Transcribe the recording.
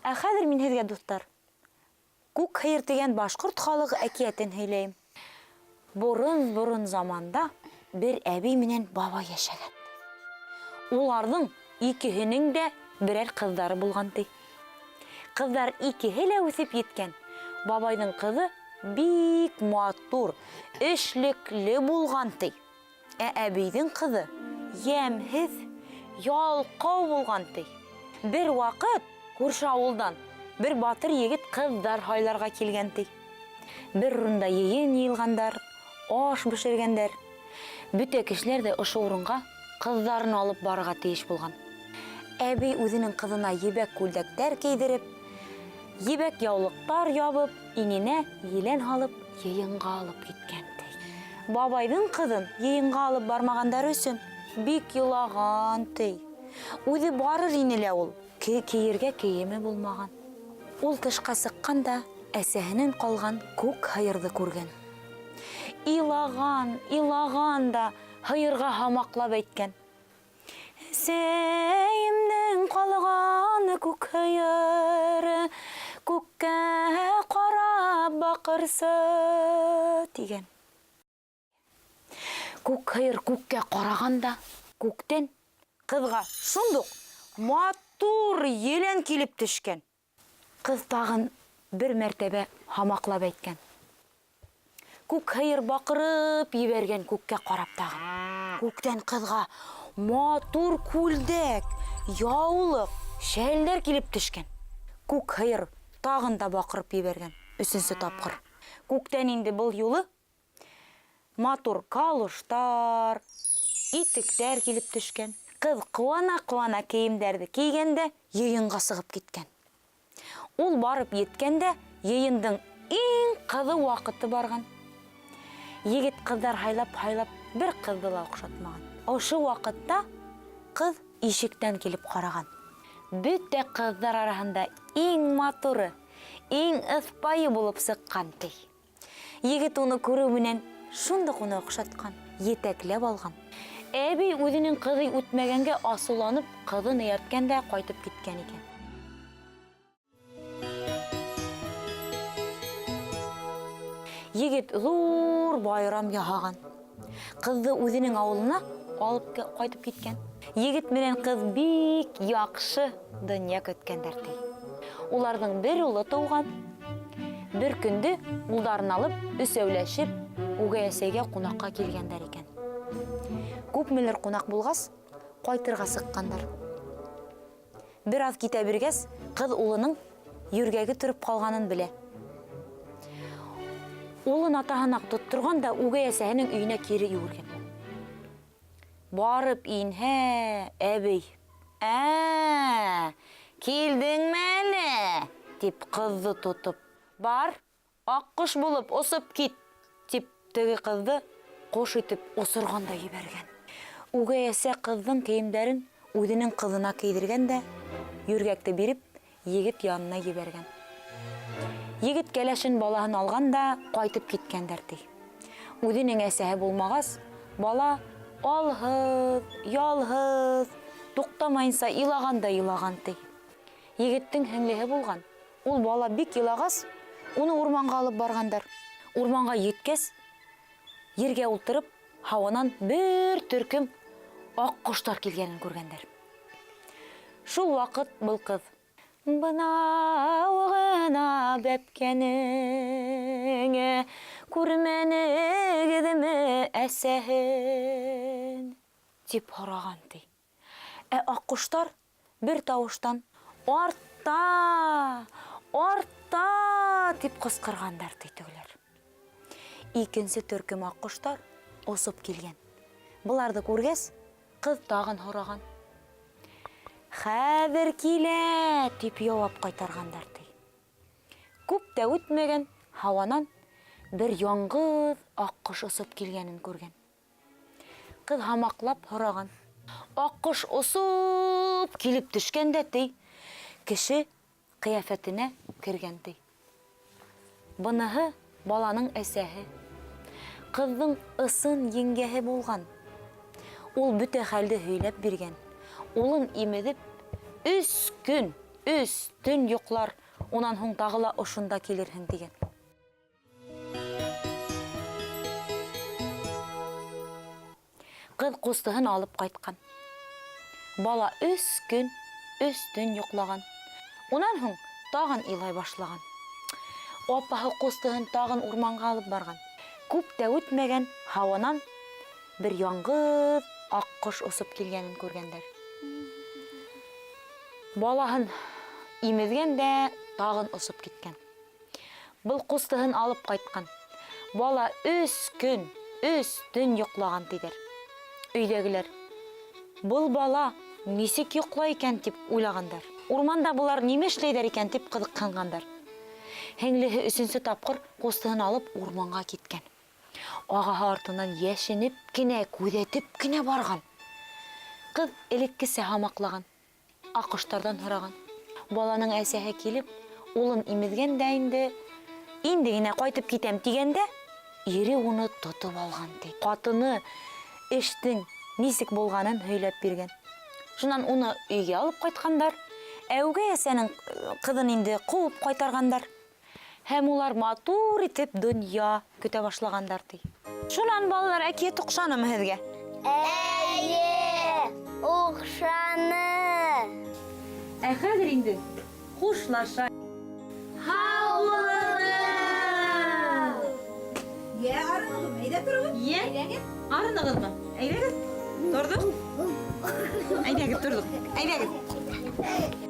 Хәзер мин һеҙгә, дуҫтар, Күк һыйыр дигән башҡорт халығы әкиәтен һөйләйем. Борон заманда бер әбей менән бабай йәшәгән. Уларҙың икеһенең дә берәр ҡыҙҙары булған ти. Ҡыҙҙар икеһе лә үҫеп еткән. Бабайҙың ҡыҙы бик матур, эшлекле булған ти. Әбейҙең ҡыҙы йәмһеҙ, ялҡау булған ти. Бер ваҡыт күрше ауылдан бер батыр егет ҡыҙҙар һайларға килгән ти. Бер урында йыйын йыйылғандар, аш бешергәндәр. Бөтә кешеләр дә ошо урынға ҡыҙҙарын алып барырға тейеш булған. Әбей үҙенең ҡыҙына ебәк күлдәктәр кейҙереп, ебәк яулыҡтар ябып, иңенә елән һалып, йыйынға алып киткән ти. Бабайҙың ҡыҙын йыйынға алып бармағандар өсөн бик йылаған ти. Үҙе барыр ине лә ул, кейергә кейеме булмаған. Ул тышҡа сыҡҡанда әсәһенән ҡалған күк һыйырҙы күргән. Илаған да һыйырға һамаҡлап әйткән. Әсәйемдең ҡалғаны күк һыйыры, күккә ҡарап баҡырсы, тигән. Күк һыйыр күккә ҡарағанда, күктән ҡыҙға шундуҡ матур елән килеп төшкән. Ҡыҙ тағын бер мәртәбә һамаҡлап әйткән. Күк һыйыр баҡырып ебәргән күккә ҡарап тағын. Күктән ҡыҙға матур күлдәк, яулыҡ, шәлдәр килеп төшкән. Күк һыйыр тағын да баҡырып ебәргән, өсөнсө тапҡыр. Күктән инде был юлы матур калуштар, итектәр килеп төшкән. Ҡыҙ ҡыуана-ҡыуана кейемдәрҙе кейгәндә йыйынға сығып киткән. Ул барып еткәндә йыйындың иң ҡыҙы ваҡыты барған. Егет ҡыҙҙар һайлап бер ҡыҙҙы ла оҡшатмаған. Ошо ваҡытта ҡыҙ ишектән килеп ҡараған. Бөтә ҡыҙҙар араһында иң матуры, иң ыҫпайы булып сыҡҡан ти. Егет уны күреү менән шундуҡ уны оҡшатҡан, етәкләп алған. Әбей үҙенең ҡыҙы үтмәгәнгә асыуланып, ҡыҙын эйәрткәндә ҡайтып киткән икән. Егет ҙур байрам яһаған. Ҡыҙҙы үҙенең ауылына алып ҡайтып киткән. Егет менән ҡыҙ бик яҡшы донъя көткәндәр ти. Уларҙың бер улы тыуған. Бер көндө улдарын алып, өсәүләшеп, үгәй әсәйгә ҡунаҡҡа килгәндәр икән. Күпмелер ҡунаҡ булғас, ҡайтырға сыҡҡандар. Бер аҙ китә биргәс, ҡыҙ улының йүргәге тороп ҡалғанын белә. Улын атаһына тотторған да үгәй әсәһенең өйөнә кире йүгергән. Барып инһә, әбей, килдеңме әле? Тип ҡыҙҙы тотоп, бар, аҡҡош булып осоп кит, тип теге ҡыҙҙы ҡош итеп осорғанда ебәргән. Үгәй әсә ҡыҙҙың кейемдәрен үҙенең ҡыҙына кейҙергән дә, йүргәкте биреп, егет янына ебәргән. Егет кәләшен балаһын алған да ҡайтып киткәндәр ти. Үҙенең әсәһе булмағас, бала алһыҙ, ялһыҙ, туҡтамайынса илаған да илаған ти. Егеттең һеңлеһе булған. Ул бала бик илағас, уны урманға алып барғандар. Урманға еткәс, ергә ултырып, һауанан бер төркөм аҡҡоштар килгәнен күргәндәр. Шул ваҡыт был ҡыҙ: «Бынау ғына бәпкәнең, күрмәнегеҙме әсәһен?» тип һораған ти. Аҡҡоштар бер тауыштан «Артта! Артта!» тип ҡысҡырғандар ти тегеләр. Икенсе төркөм аҡҡоштар осоп килгән. Быларҙы күргәс, ҡыҙ тағын һораған. «Хәҙер килә!» тип яуап ҡайтарғандар ти. Күп тә үтмәгән, һауанан бер яңғыҙ аҡҡош осоп килгәнен күргән. Ҡыҙ һамаҡлап һораған. Аҡҡош осоп килеп төшкәндә ти, кеше ҡиәфәтенә кергән ти. Быныһы баланың әсәһе, ҡыҙҙың ысын еңгәһе булған. Ул бөтә хәлде һөйләп биргән. Улын имеҙеп, 3 көн, 3 төн йоклар, онан һуң тагыла ошында килерһең дигән. Кыз кустыһын алып кайткан. Бала 3 көн, 3 төн йоклаган. Онан һуң тагын илай башлаган. Апаһы кустыһын тагын урманга алып барган. Күп тә үтмәгән, һаванан бер яңгыз аккош осып килгәнен күргәндәр. Балаһын имезгәндә тагын осып киткән. Был кустыһын алып кайткан. Бала 3 көн, 3 төн йоклаган дидер. Өйдәгеләр: "Был бала нисек йоклай икән?" дип уйлагандар. Урманда булар нимә эшләйдәр икән дип кызыккангандар. Һеңлеһе 3нче тапкыр кустыһын алып урманга киткән. Агаһы артыннан яшенеп кенә, күзәтеп кенә барган. Кыз элеккечә хамаклаган, аккоштардан һораган. Баланың әсәһе килеп, улын имезгәндә инде генә кайтып китәм дигәндә, ире уны тотып алган ди. Катыны эштең нисек булганын һөйләп биргән. Шуннан уны өйгә алып кайткандар. Әүгә әсәнең кызын инде куып кайтаргандар. Һәм улар матур итеп дөнья көтә башлагандар ди. Шуннан балалар, әкият укшанымы һеҙгә? Әйе, оҡшаны. Ә хәҙер инде хушлаша. Һаулығыҙ! Арынығым, әйдә тұрығыз. Арынығыҙмы? Әйҙәгеҙ. Торҙоҡ. Әйҙәгеҙ, торҙоҡ. Әйҙәгеҙ.